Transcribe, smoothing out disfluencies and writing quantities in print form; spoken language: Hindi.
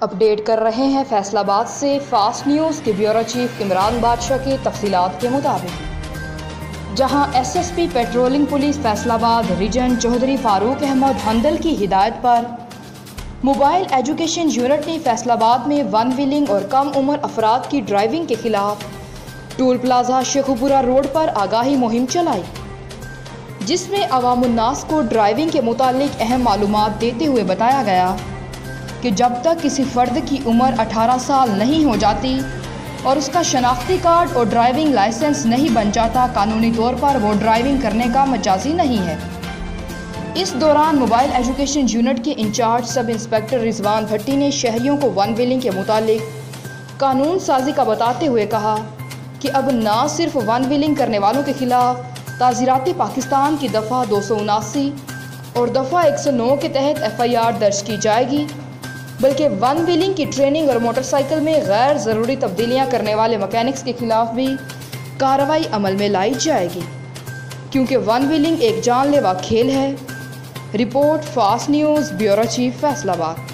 अपडेट कर रहे हैं फैसलाबाद से फास्ट न्यूज़ के ब्यूरो चीफ इमरान बादशाह के तफसीलात के मुताबिक, जहां SSP patrolling police Faisalabad region Chaudhry Farooq Ahmed Handal की हिदायत पर मोबाइल एजुकेशन यूनिट ने फैसलाबाद में वन व्हीलिंग और कम उम्र अफराद की ड्राइविंग के खिलाफ टोल प्लाजा शेखुपुरा रोड पर आगाही मुहिम चलाई, जिसमें अवामुन्नास को ड्राइविंग के मुतालिक अहम मालूमात देते हुए बताया गया कि जब तक किसी फ़र्द की उम्र 18 साल नहीं हो जाती और उसका शनाख्ती कार्ड और ड्राइविंग लाइसेंस नहीं बन जाता, कानूनी तौर पर वो ड्राइविंग करने का मजाजी नहीं है। इस दौरान मोबाइल एजुकेशन यूनिट के इंचार्ज सब इंस्पेक्टर रिजवान भट्टी ने शहरियों को वन व्हीलिंग के मुतालिक कानून साजी का बताते हुए कहा कि अब ना सिर्फ वन व्हीलिंग करने वालों के खिलाफ ताज़ीरात पाकिस्तान की दफ़ा 279 और दफ़ा 109 के तहत FIR दर्ज की जाएगी, बल्कि वन व्हीलिंग की ट्रेनिंग और मोटरसाइकिल में गैर ज़रूरी तब्दीलियाँ करने वाले मैकेनिक्स के खिलाफ भी कार्रवाई अमल में लाई जाएगी, क्योंकि वन व्हीलिंग एक जानलेवा खेल है। Report fast news bureau chief Faisalabad.